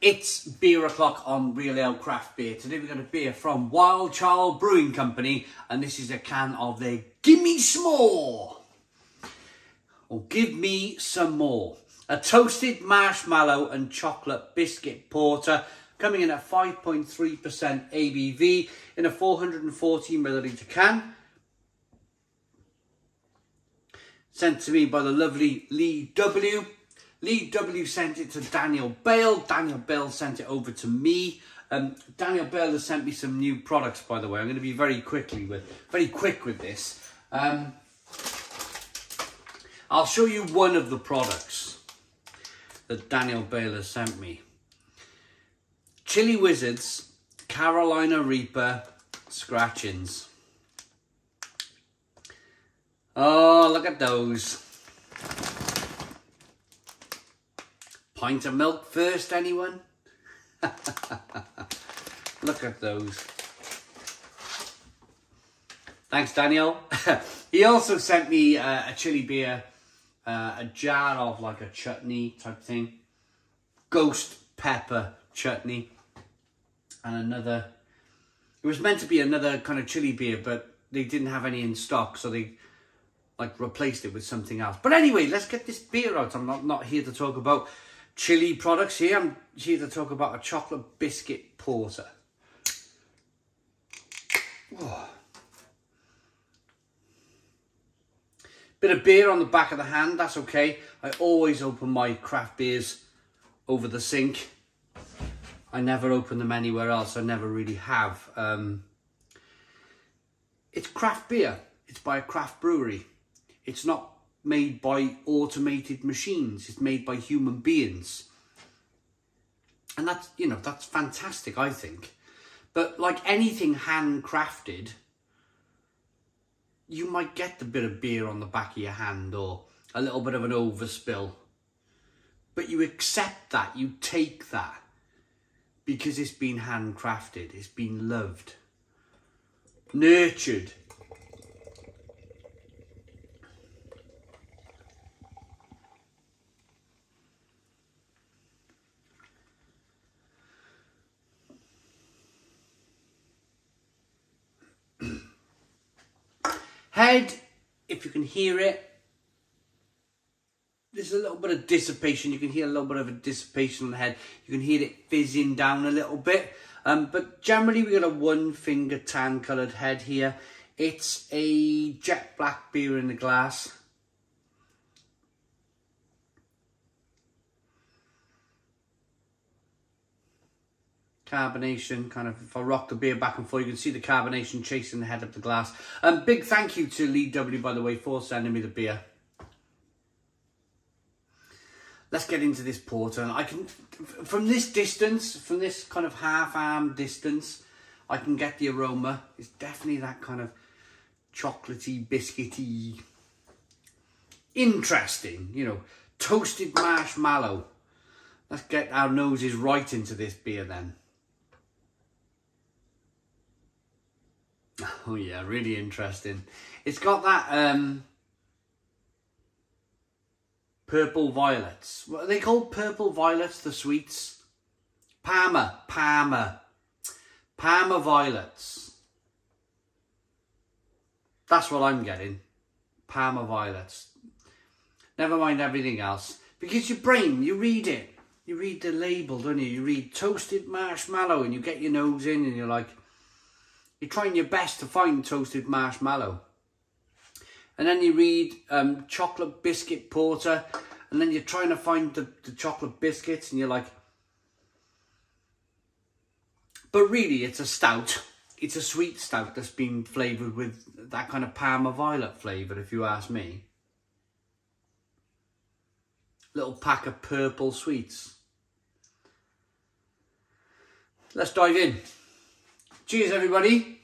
It's beer o'clock on Real Ale Craft Beer. Today we've got a beer from Wilde Childe Brewing Company, and this is a can of their Gimme Some More. Or Give Me Some More. A toasted marshmallow and chocolate biscuit porter, coming in at 5.3% ABV in a 440ml can. Sent to me by the lovely Lee W. Lee W sent it to Daniel Bale. Daniel Bale sent it over to me. Daniel Bale has sent me some new products, by the way. I'm going to be very quick with this. I'll show you one of the products that Daniel Bale has sent me. Chili Wizards Carolina Reaper Scratchings. Oh, look at those. Pint of milk first, anyone? Look at those. Thanks, Daniel. He also sent me a chili beer, a jar of like a chutney type thing. Ghost pepper chutney. And another, it was meant to be another kind of chili beer, but they didn't have any in stock, so they like replaced it with something else. But anyway, let's get this beer out. I'm not here to talk about chili products here. I'm here to talk about a chocolate biscuit porter. Oh. Bit of beer on the back of the hand, that's okay. I always open my craft beers over the sink. I never open them anywhere else. I never really have. It's craft beer. It's by a craft brewery. It's not made by automated machines. It's made by human beings. And that's, you know, that's fantastic, I think. But like anything handcrafted, you might get the bit of beer on the back of your hand or a little bit of an overspill. But you accept that, you take that, because it's been handcrafted, it's been loved, nurtured. Head, if you can hear it, there's a little bit of dissipation. You can hear a little bit of a dissipation on the head. You can hear it fizzing down a little bit. But generally we got a one finger tan coloured head here. It's a jet black beer in the glass. Carbonation, kind of, if I rock the beer back and forth, you can see the carbonation chasing the head up the glass. Big thank you to Lee W, by the way, for sending me the beer. Let's get into this porter. I can, from this distance, from this kind of half-arm distance, I can get the aroma. It's definitely that kind of chocolatey, biscuity, interesting, you know, toasted marshmallow. Let's get our noses right into this beer then. Oh yeah, really interesting. It's got that purple violets. What are they called? Purple violets, the sweets? Parma violets. That's what I'm getting. Parma violets. Never mind everything else. Because your brain, you read it. You read the label, don't you? You read toasted marshmallow and you get your nose in and you're like, you're trying your best to find toasted marshmallow. And then you read chocolate biscuit porter, and then you're trying to find the chocolate biscuits and you're like, but really it's a stout. It's a sweet stout that's been flavoured with that kind of Parma violet flavour, if you ask me. Little pack of purple sweets. Let's dive in. Cheers, everybody.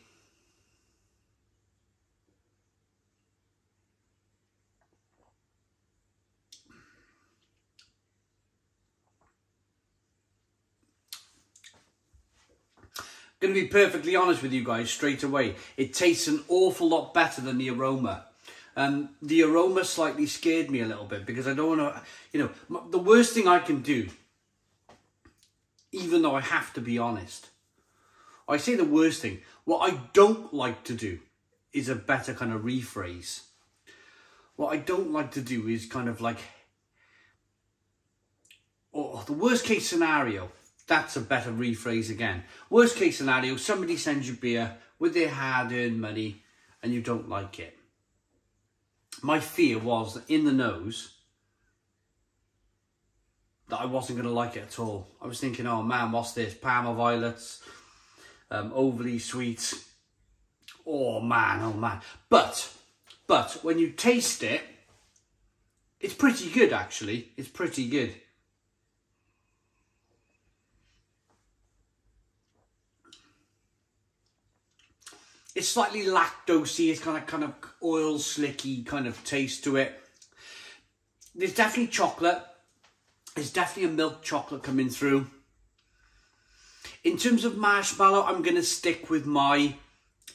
Going to be perfectly honest with you guys straight away. It tastes an awful lot better than the aroma. The aroma slightly scared me a little bit because I don't want to, you know, the worst thing I can do even though I have to be honest. I say the worst thing. What I don't like to do is a better kind of rephrase. What I don't like to do is kind of like, oh, the worst case scenario, that's a better rephrase again. Worst case scenario, somebody sends you beer with their hard-earned money and you don't like it. My fear was that in the nose, that I wasn't going to like it at all. I was thinking, oh man, what's this? Parma violets, overly sweet. Oh man, oh man. But when you taste it, it's pretty good actually. It's pretty good. It's slightly lactosey. It's got a kind of oil slicky kind of taste to it. There's definitely chocolate. There's definitely a milk chocolate coming through. In terms of marshmallow, I'm going to stick with my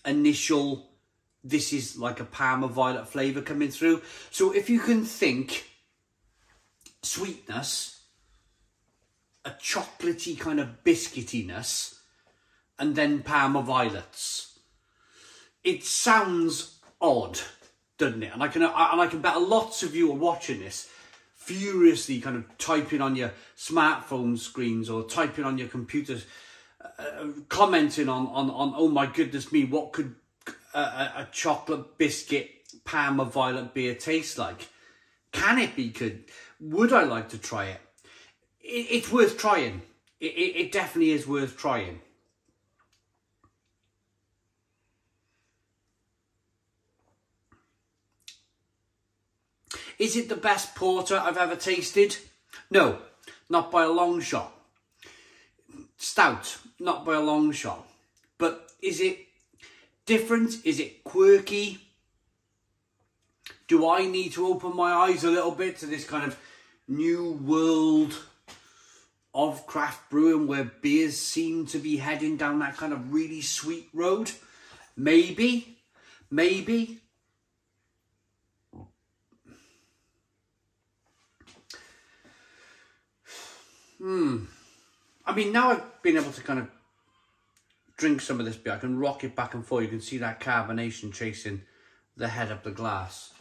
initial, this is like a Parma violet flavour coming through. So if you can think sweetness, a chocolatey kind of biscuitiness, and then Parma violets. It sounds odd, doesn't it? And I can bet lots of you are watching this furiously kind of typing on your smartphone screens or typing on your computers, commenting on oh my goodness me, what could a chocolate biscuit Parma violet beer taste like? Can it be good? Would I like to try it? It's worth trying. It definitely is worth trying. Is it the best porter I've ever tasted? No, not by a long shot. Stout, not by a long shot. But is it different? Is it quirky? Do I need to open my eyes a little bit to this kind of new world of craft brewing where beers seem to be heading down that kind of really sweet road? Maybe. I mean, now I've been able to kind of drink some of this beer, I can rock it back and forth. You can see that carbonation chasing the head up the glass.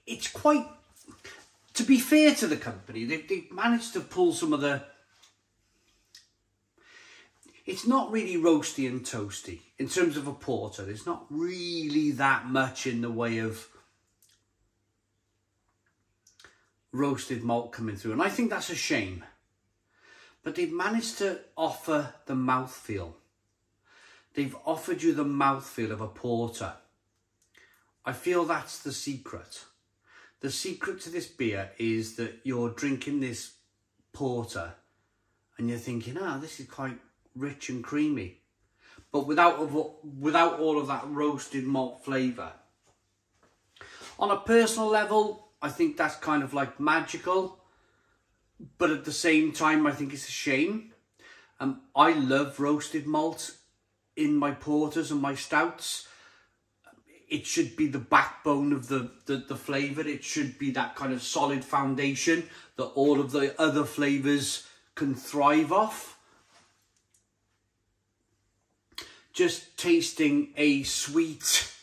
It's quite, to be fair to the company, they've managed to pull some of the, it's not really roasty and toasty. In terms of a porter, there's not really that much in the way of roasted malt coming through. And I think that's a shame. But they've managed to offer the mouthfeel. They've offered you the mouthfeel of a porter. I feel that's the secret. The secret to this beer is that you're drinking this porter and you're thinking, this is quite rich and creamy, but without all of that roasted malt flavour. On a personal level, I think that's kind of like magical, but at the same time, I think it's a shame. I love roasted malt in my porters and my stouts. It should be the backbone of the flavour. It should be that kind of solid foundation that all of the other flavours can thrive off. Just tasting a sweet,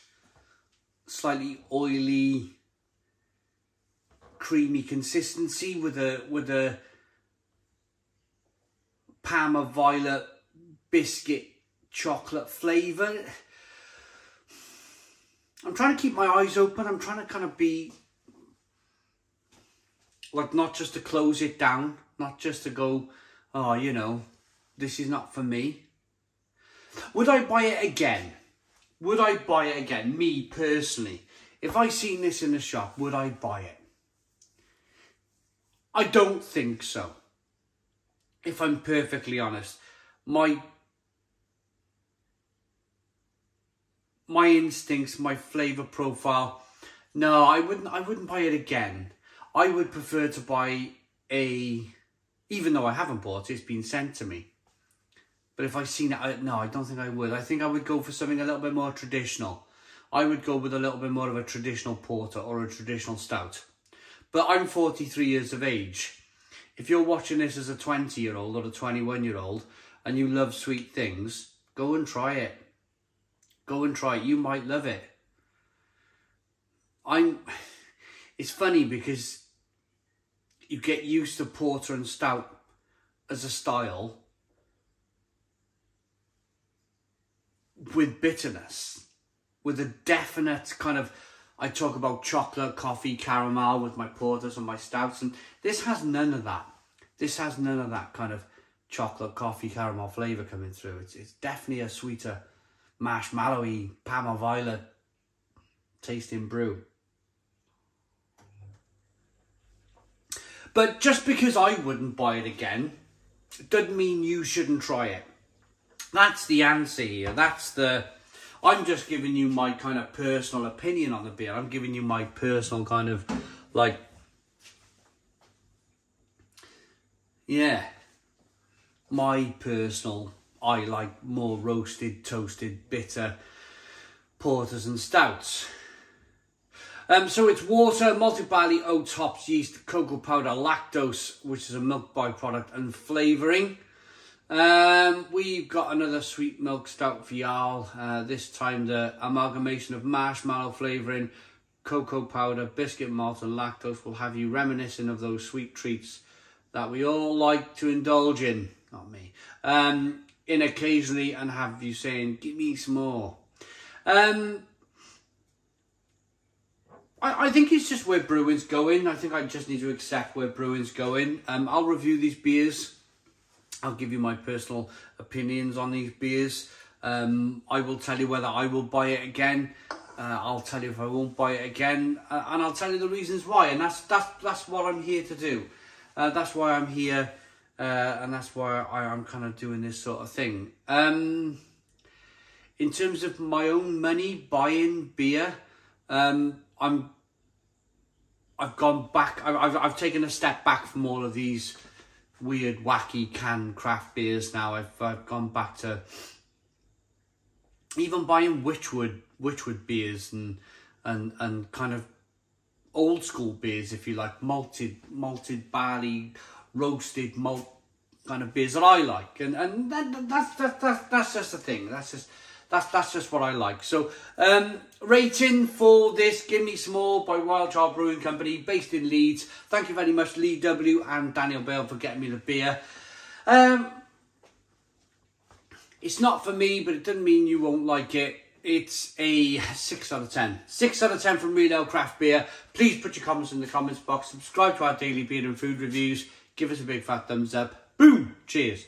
slightly oily, creamy consistency with a Parma violet biscuit chocolate flavour. I'm trying to keep my eyes open. I'm trying to kind of be like, not just to close it down, not just to go, oh, you know, this is not for me. Would I buy it again? Would I buy it again? Me, personally. If I seen this in the shop, would I buy it? I don't think so. If I'm perfectly honest. My instincts, my flavour profile, no, I wouldn't buy it again. I would prefer to buy even though I haven't bought it, it's been sent to me. But if I seen it, no, I don't think I would. I think I would go for something a little bit more traditional. I would go with a little bit more of a traditional porter or a traditional stout. But I'm 43 years of age. If you're watching this as a 20-year-old or a 21-year-old and you love sweet things, go and try it. Go and try it. You might love it. It's funny because you get used to porter and stout as a style with bitterness, with a definite kind of, I talk about chocolate, coffee, caramel with my porters and my stouts, and this has none of that. This has none of that kind of chocolate, coffee, caramel flavour coming through. It's definitely a sweeter, marshmallowy, Parma Violet tasting brew. But just because I wouldn't buy it again, doesn't mean you shouldn't try it. That's the answer here. I'm just giving you my kind of personal opinion on the beer. I'm giving you my personal kind of, like, yeah, my personal, I like more roasted, toasted, bitter porters and stouts. So it's water, malted barley, oats, hops, yeast, cocoa powder, lactose, which is a milk byproduct, and flavouring. We've got another sweet milk stout for y'all. This time the amalgamation of marshmallow flavouring, cocoa powder, biscuit malt and lactose will have you reminiscing of those sweet treats that we all like to indulge in. Not me. In occasionally, and have you saying, give me some more. I think it's just where Brewing's going. I think I just need to accept where Brewing's going. I'll review these beers. I'll give you my personal opinions on these beers. I will tell you whether I will buy it again. I'll tell you if I won't buy it again, and I'll tell you the reasons why. And that's what I'm here to do. That's why I'm here, and that's why I'm kind of doing this sort of thing. In terms of my own money buying beer, I've gone back. I've taken a step back from all of these weird, wacky canned craft beers now. I've gone back to even buying Witchwood beers and kind of old school beers, if you like, malted barley, roasted malt kind of beers that I like, and that's just the thing. That's just what I like. So, rating for this, Give Me Some More by Wilde Childe Brewing Company, based in Leeds. Thank you very much, Lee W. and Daniel Bale, for getting me the beer. It's not for me, but it doesn't mean you won't like it. It's a 6 out of 10. 6 out of 10 from Real Ale Craft Beer. Please put your comments in the comments box. Subscribe to our daily beer and food reviews. Give us a big fat thumbs up. Boom! Cheers.